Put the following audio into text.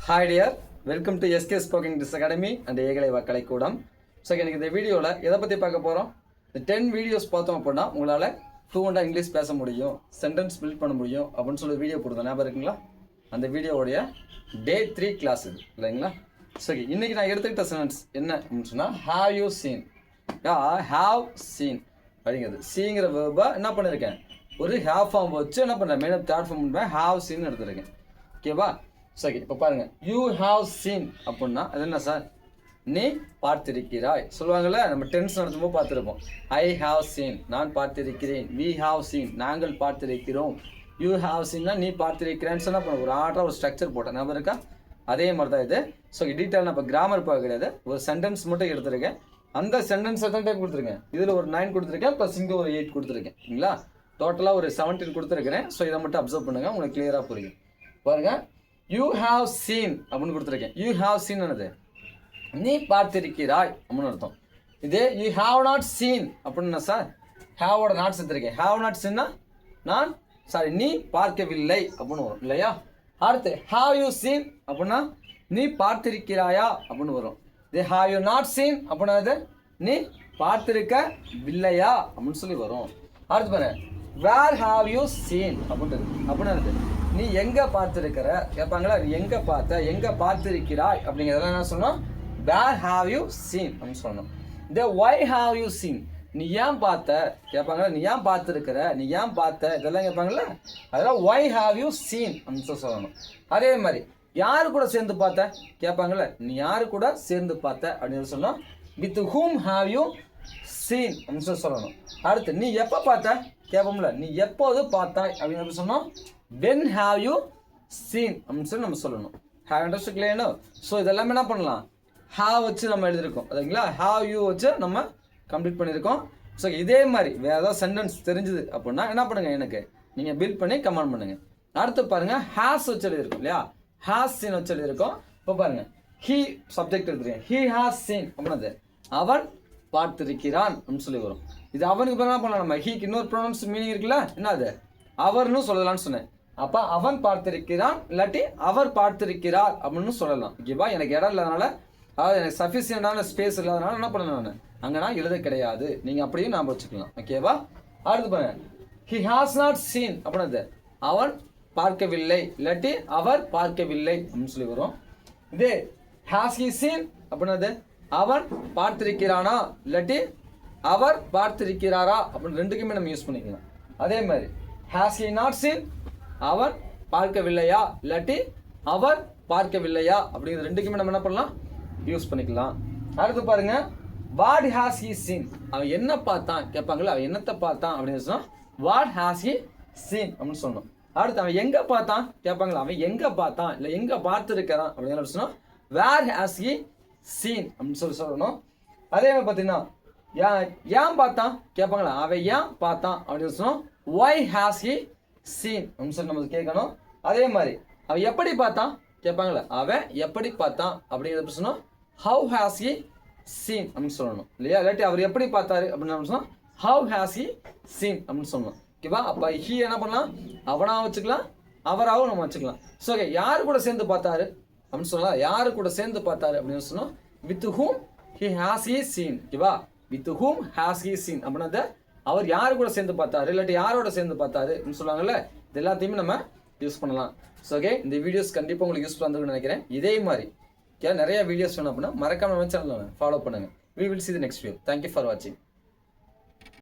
Hi dear, welcome to SK Spoken English Academy and ஏகலை வாக்கலை கூடம். So எனக்கு இந்த வீடியோவில் எதை பற்றி பார்க்க போகிறோம்? இந்த 10 வீடியோஸ் பார்த்தோம் அப்படின்னா உங்களால் ஃப்ளூவெண்ட்டாக இங்கிலீஷ் பேச முடியும், சென்டென்ஸ் பில்ட் பண்ண முடியும் அப்படின்னு சொல்லி வீடியோ போடுறோம். ஞாபகம் இருக்குங்களா? அந்த வீடியோவுடைய Day 3 கிளாஸ் இது இல்லைங்களா? சரி, இன்றைக்கி நான் எடுத்துக்கிட்ட சென்டென்ஸ் என்ன அப்படின்னு சொன்னால் have you seen. have seen அப்படிங்கிறது சீங்கிற வேர்பை என்ன பண்ணியிருக்கேன், ஒரு ஹேவ் ஃபார்ம் வச்சு என்ன பண்ணுறேன், மெயின் ஆஃப் தேர்ட் ஃபார்ம் பண்ணுறேன், ஹாவ் சீன் எடுத்துருக்கேன். ஓகேவா? சரி, இப்போ பாருங்கள், யூ ஹாவ் சீன் அப்படின்னா அது என்ன சார்? நீ பார்த்திருக்கிறாய் சொல்லுவாங்கள்ல, நம்ம டென்ஸ் நடத்தும்போது பார்த்துருப்போம். ஐ ஹாவ் சீன், நான் பார்த்திருக்கிறேன். வி ஹாவ் சீன், நாங்கள் பார்த்திருக்கிறோம். யூ ஹாவ் சீன்னா நீ பார்த்திருக்கிறேன்னு சொன்னால் பண்ண ஒரு ஆர்டராக ஒரு ஸ்ட்ரக்சர் போட்டேன். ஞாபகம் இருக்கா? அதே மாதிரி தான் இது. ஸோ டீட்டெயில் நான் இப்போ கிராமர் பார்க்க கிடையாது, ஒரு சென்டென்ஸ் மட்டும் எடுத்துருக்கேன். அந்த சென்டென்ஸ் எத்தனை டைம் கொடுத்துருக்கேன்? இதில் ஒரு 9 கொடுத்துருக்கேன், ப்ளஸ் இங்கே ஒரு 8 கொடுத்துருக்கேன். சரிங்களா? டோட்டலாக ஒரு 17 கொடுத்துருக்கிறேன். ஸோ இதை மட்டும் அப்சர்வ் பண்ணுங்கள், உங்களுக்கு கிளியராக புரியும். பாருங்கள், யூ ஹாவ் சீன் அப்படின்னு கொடுத்துருக்கேன். யூ ஹாவ் சீன் என்னது? நீ பார்த்திருக்கிறாய் அப்படின்னு அர்த்தம். இதே யூ ஹாவ் நாட் சீன் அப்படின்னா சார், ஹாவோட நாட் சேர்த்துருக்கேன். ஹாவ் நாட் சீன்னா நான் நீ பார்க்கவில்லை அப்படின்னு வரும் இல்லையா? அடுத்து ஹாவ் யூ சீன் அப்படின்னா நீ பார்த்திருக்கிறாயா அப்படின்னு வரும். இதே ஹாவ் யூ நாட் சீன் அப்படின்னா நீ பார்த்திருக்கவில்லையா அப்படின்னு சொல்லி வரும். அடுத்து பாரு, வேர் ஹாவ் யூ சீன் அப்படின்றது நீ எங்கே பார்த்துருக்கிற கேட்பாங்களா? நீ எங்கே பார்த்த, எங்கே பார்த்திருக்கிறாய் அப்படிங்கிறதெல்லாம் என்ன சொல்லணும்? வேர் ஹாவ் யூ சீன் அப்படின்னு சொல்லணும். இந்த ஒய் ஹாவ் யூ சீன், நீ ஏன் பார்த்த கேட்பாங்களா? நீ ஏன் பார்த்துருக்கிற, நீ ஏன் பார்த்த, இதெல்லாம் கேட்பாங்களா? அதெல்லாம் ஒய் ஹாவ் யூ சீன் அப்படின்னு சொல்லணும். அதே மாதிரி யாரு கூட சேர்ந்து பார்த்த கேட்பாங்களா? நீ யாரு கூட சேர்ந்து பார்த்த அப்படின்னு சொல்லணும். With whom have you seen அப்படின்னு சொல்லணும். அடுத்து நீ எப்போ பார்த்த கேட்போம்ல, நீ எப்போது பார்த்தாய் அப்படின்னு சொன்னோம். when have you seen அப்படின்னு சொல்லி நம்ம சொல்லணும். have understood இல்லையா? ஸோ இதெல்லாமே என்ன பண்ணலாம், have வச்சு நம்ம எழுதியிருக்கோம் அதுங்களா? have you வச்சு நம்ம கம்ப்ளீட் பண்ணியிருக்கோம். ஸோ இதே மாதிரி வேறு ஏதாவது சென்டென்ஸ் தெரிஞ்சுது அப்படின்னா என்ன பண்ணுங்கள், எனக்கு நீங்கள் பில்ட் பண்ணி கமெண்ட் பண்ணுங்கள். அடுத்து பாருங்கள், has வச்சு எழுதியிருக்கோம் இல்லையா? has seen வச்சு எழுதியிருக்கோம். இப்போ பாருங்கள், he சப்ஜெக்ட் எடுத்துருக்கேன். he has seen அப்படின்னது அவன் பார்த்திருக்கிறான் அப்படின்னு சொல்லி வரும். இது அவனுக்கு என்ன பண்ணலாம், நம்ம ஹீக்கு இன்னொரு ப்ரொனவுன்ஸ் மீனிங் இருக்குல்ல, என்ன அது அவர்னு சொல்லலாம்னு சொன்னேன். அப்போ அவன் பார்த்திருக்கிறான் இல்லாட்டி அவர் பார்த்திருக்கிறார் அப்படின்னு சொல்லலாம். ஓகேவா? எனக்கு இடம் இல்லாதனால, அதாவது எனக்கு சஃபிஷியண்டான ஸ்பேஸ் இல்லாதனால என்ன பண்ணணும், நான் அங்கே நான் எழுத கிடையாது. நீங்கள் அப்படியும் நாம் வச்சுக்கலாம். ஓகேவா? அடுத்து பாருங்க, ஹி ஹாஸ் நாட் சீன் அப்படின்னது அவன் பார்க்கவில்லை இல்லாட்டி அவர் பார்க்கவில்லை அப்படின்னு சொல்லி வரும். இதே ஹாஸ் ஹி சீன் அப்படின்னது அவன் பார்த்திருக்கிறானா இல்லாட்டி அவர் பார்த்திருக்கிறாரா அப்படின்னு ரெண்டுக்குமே நம்ம யூஸ் பண்ணிக்கலாம். அதே மாதிரி ஹாஸ் ஹி நாட் சீன் அவன் பார்க்கவில்லையா இல்லாட்டி அவர் பார்க்கவில்லையா அப்படிங்கிற ரெண்டுக்குமே நம்ம என்ன பண்ணலாம், யூஸ் பண்ணிக்கலாம். அடுத்து பாருங்க, வாட் ஹாஸ் ஹி சீன், அவன் என்ன பார்த்தான் கேட்பாங்களா? அவன் என்னத்தை பார்த்தான் அப்படின்னு சொன்னா வாட் ஹாஸ் ஹி சீன் அப்படின்னு சொல்லணும். அடுத்து அவன் எங்க பார்த்தான் கேட்பாங்களா? அவன் எங்க பார்த்தான் இல்லை எங்க பார்த்துருக்கிறான் அப்படின்னு சொன்னா வேர் ஹாஸ் ஹி சீன் அப்படின்னு சொல்லணும். அதே மாதிரி பார்த்தீங்கன்னா ஏன் பார்த்தான் கேட்பாங்களா? அவன் ஏன் பார்த்தான் அப்படின்னு சொன்னோம் ஒய் ஹாஸ் ஹி சீன் அப்படின்னு சொல்லி நம்ம கேட்கணும். அதே மாதிரி அவன் எப்படி பார்த்தான் கேட்பாங்களா? அவன் எப்படி பார்த்தான் அப்படிங்கிறத சொன்னோம் ஹவ் ஹாஸ் ஹி சீன் அப்படின்னு சொல்லணும் இல்லையா? இல்லாட்டி அவர் எப்படி பார்த்தாரு அப்படின்னு சொன்னோம் ஹவ் ஹாஸ் ஹி சீன் அப்படின்னு சொல்லணும். ஓகேவா? அப்போ ஹி என்ன பண்ணலாம், அவனாக வச்சுக்கலாம், அவராகவும் நம்ம வச்சுக்கலாம். ஸோ ஓகே, யாரு கூட சேர்ந்து பார்த்தாரு அப்படின்னு சொல்லலாம். யாரு கூட சேர்ந்து பார்த்தாரு அப்படின்னு சொன்னோம் with whom he has he seen. ஓகேவா? With whom has he seen அப்படின்னா அவர் யாரு கூட சேர்ந்து பார்த்தாரு இல்லாட்டி யாரோட சேர்ந்து பார்த்தாரு அப்படின்னு சொல்லுவாங்கல்ல, இது எல்லாத்தையுமே நம்ம யூஸ் பண்ணலாம். ஸோ ஓகே, இந்த வீடியோஸ் கண்டிப்பாக உங்களுக்கு யூஸ்ஃபுல்லாக இருந்திருக்குன்னு நினைக்கிறேன். இதே மாதிரி நிறைய வீடியோஸ் வேணும் அப்படின்னா மறக்காம நம்ம சேனலை ஃபாலோ பண்ணுங்கள். We will see the next video. Thank you for watching.